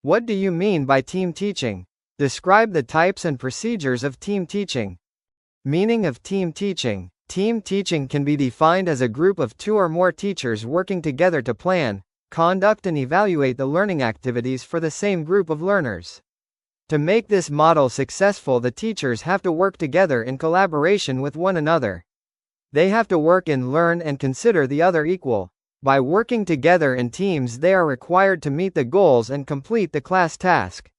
What do you mean by team teaching? Describe the types and procedures of team teaching. Meaning of team teaching. Team teaching can be defined as a group of two or more teachers working together to plan, conduct and evaluate the learning activities for the same group of learners. To make this model successful, the teachers have to work together in collaboration with one another. They have to work and learn and consider the other equal. By working together in teams, they are required to meet the goals and complete the class task.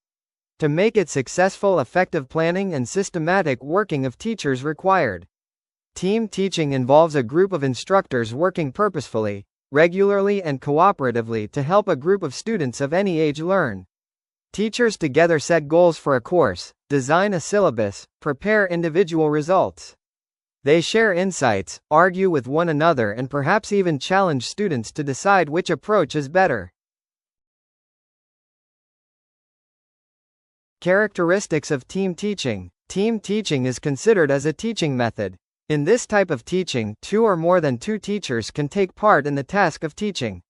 To make it successful, effective planning and systematic working of teachers required. Team teaching involves a group of instructors working purposefully, regularly and cooperatively to help a group of students of any age learn. Teachers together set goals for a course, design a syllabus, prepare individual results. They share insights, argue with one another and perhaps even challenge students to decide which approach is better. Characteristics of team teaching. Team teaching is considered as a teaching method. In this type of teaching, two or more than two teachers can take part in the task of teaching.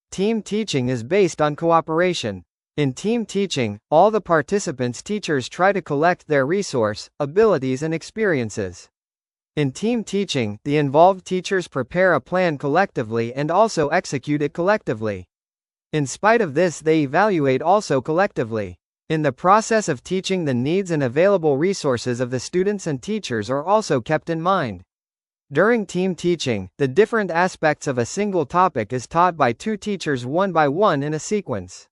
Team teaching is based on cooperation. In team teaching, all the participants' teachers try to collect their resource, abilities and experiences. In team teaching, the involved teachers prepare a plan collectively and also execute it collectively. In spite of this, they evaluate also collectively. In the process of teaching, the needs and available resources of the students and teachers are also kept in mind. During team teaching, the different aspects of a single topic is taught by two teachers one by one in a sequence.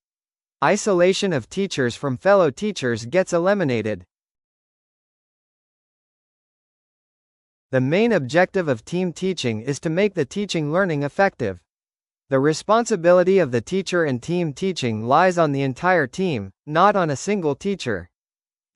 Isolation of teachers from fellow teachers gets eliminated. The main objective of team teaching is to make the teaching learning effective. The responsibility of the teacher in team teaching lies on the entire team, not on a single teacher.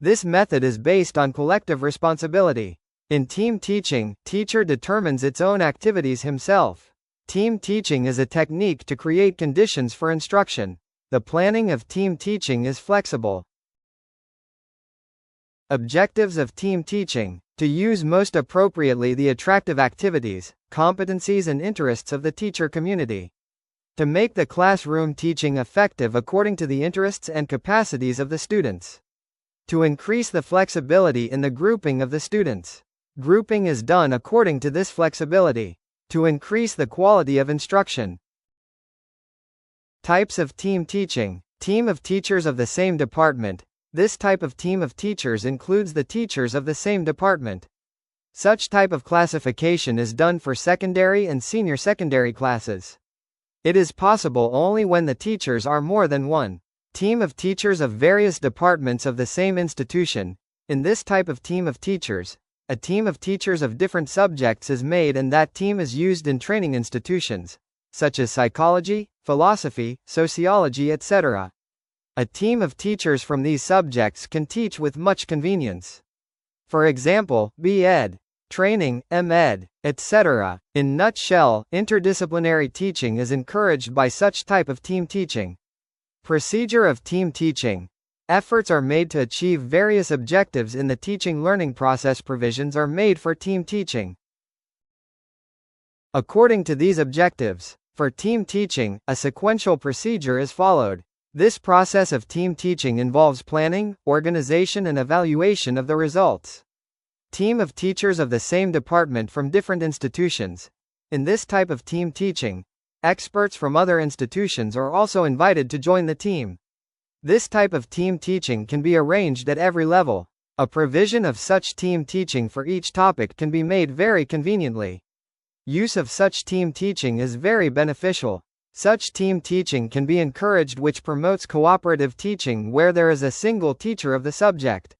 This method is based on collective responsibility. In team teaching, teacher determines its own activities himself. Team teaching is a technique to create conditions for instruction. The planning of team teaching is flexible. Objectives of team teaching. To use most appropriately the attractive activities, competencies and interests of the teacher community. To make the classroom teaching effective according to the interests and capacities of the students. To increase the flexibility in the grouping of the students. Grouping is done according to this flexibility. To increase the quality of instruction. Types of team teaching. Team of teachers of the same department. This type of team of teachers includes the teachers of the same department. Such type of classification is done for secondary and senior secondary classes. It is possible only when the teachers are more than one. Team of teachers of various departments of the same institution. In this type of team of teachers, a team of teachers of different subjects is made and that team is used in training institutions, such as psychology, philosophy, sociology, etc. A team of teachers from these subjects can teach with much convenience. For example, B.Ed, training, M.Ed, etc. In nutshell, interdisciplinary teaching is encouraged by such type of team teaching. Procedure of team teaching. Efforts are made to achieve various objectives in the teaching learning process. Provisions are made for team teaching. According to these objectives, for team teaching, a sequential procedure is followed. This process of team teaching involves planning, organization and evaluation of the results. Team of teachers of the same department from different institutions. In this type of team teaching, experts from other institutions are also invited to join the team. This type of team teaching can be arranged at every level. A provision of such team teaching for each topic can be made very conveniently. Use of such team teaching is very beneficial. Such team teaching can be encouraged, which promotes cooperative teaching where there is a single teacher of the subject.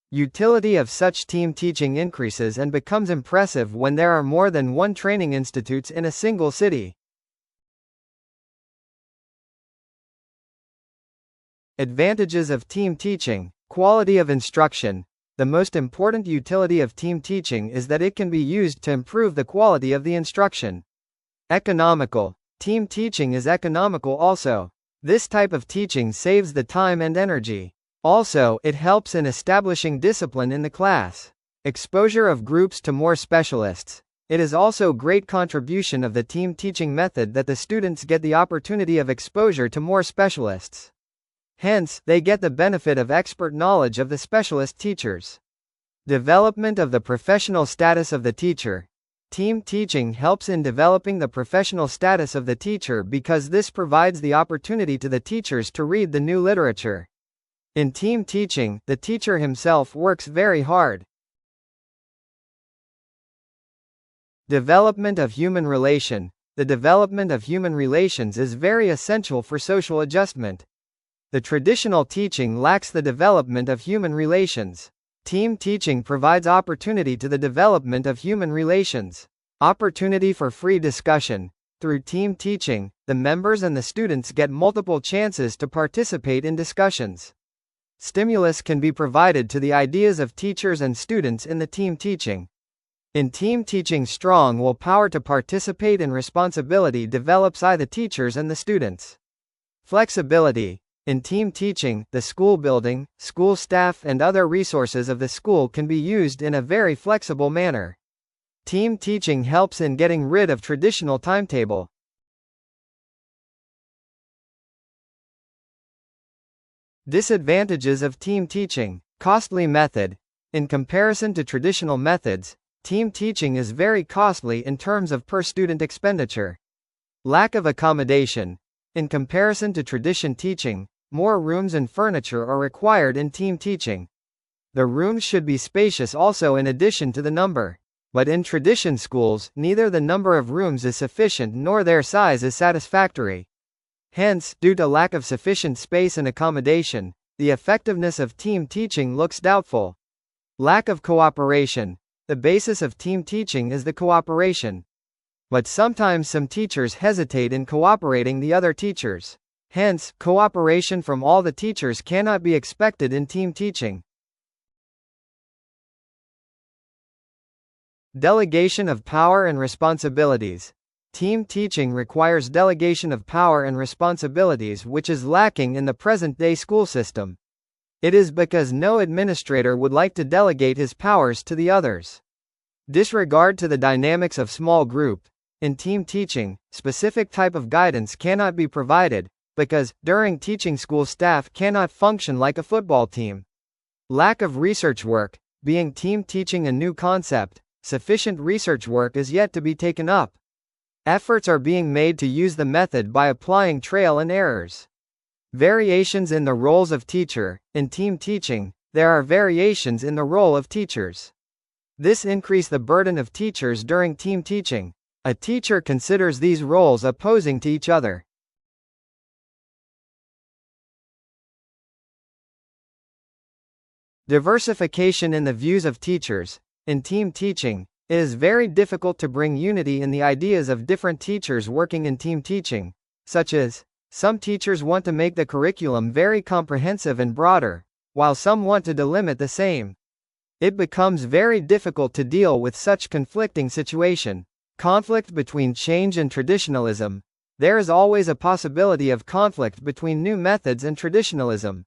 Utility of such team teaching increases and becomes impressive when there are more than one training institutes in a single city. Advantages of team teaching. Quality of instruction. The most important utility of team teaching is that it can be used to improve the quality of the instruction. Economical. Team teaching is economical also. This type of teaching saves the time and energy. Also, it helps in establishing discipline in the class. Exposure of groups to more specialists. It is also great contribution of the team teaching method that the students get the opportunity of exposure to more specialists. Hence, they get the benefit of expert knowledge of the specialist teachers. Development of the professional status of the teacher. Team teaching helps in developing the professional status of the teacher because this provides the opportunity to the teachers to read the new literature. In team teaching, the teacher himself works very hard. Development of human relation. The development of human relations is very essential for social adjustment. The traditional teaching lacks the development of human relations. Team teaching provides opportunity to the development of human relations. Opportunity for free discussion. Through team teaching, the members and the students get multiple chances to participate in discussions. Stimulus can be provided to the ideas of teachers and students in the team teaching. In team teaching, strong willpower to participate and responsibility develops by the teachers and the students. Flexibility. In team teaching, the school building, school staff and other resources of the school can be used in a very flexible manner. Team teaching helps in getting rid of traditional timetable. Disadvantages of team teaching. Costly method. In comparison to traditional methods, team teaching is very costly in terms of per student expenditure. Lack of accommodation. In comparison to tradition teaching, more rooms and furniture are required in team teaching. The rooms should be spacious also in addition to the number. But in tradition schools, neither the number of rooms is sufficient nor their size is satisfactory. Hence, due to lack of sufficient space and accommodation, the effectiveness of team teaching looks doubtful. Lack of cooperation. The basis of team teaching is the cooperation. But sometimes some teachers hesitate in cooperating the other teachers. Hence, cooperation from all the teachers cannot be expected in team teaching. Delegation of power and responsibilities. Team teaching requires delegation of power and responsibilities, which is lacking in the present-day school system. It is because no administrator would like to delegate his powers to the others. Disregard to the dynamics of small group. In team teaching, specific type of guidance cannot be provided, because, during teaching, school staff cannot function like a football team. Lack of research work. Being team teaching a new concept, sufficient research work is yet to be taken up. Efforts are being made to use the method by applying trial and errors. Variations in the roles of teacher. In team teaching, there are variations in the role of teachers. This increases the burden of teachers during team teaching. A teacher considers these roles opposing to each other. Diversification in the views of teachers. In team teaching, it is very difficult to bring unity in the ideas of different teachers working in team teaching, such as, some teachers want to make the curriculum very comprehensive and broader, while some want to delimit the same. It becomes very difficult to deal with such conflicting situation. Conflict between change and traditionalism. There is always a possibility of conflict between new methods and traditionalism.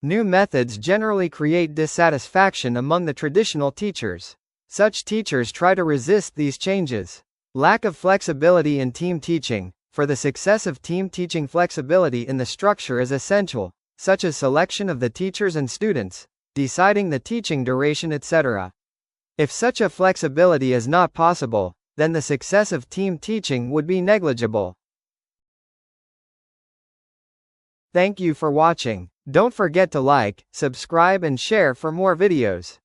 New methods generally create dissatisfaction among the traditional teachers. Such teachers try to resist these changes. Lack of flexibility in team teaching. For the success of team teaching, flexibility in the structure is essential, such as selection of the teachers and students, deciding the teaching duration, etc. If such a flexibility is not possible, then the success of team teaching would be negligible. Thank you for watching. Don't forget to like, subscribe and share for more videos.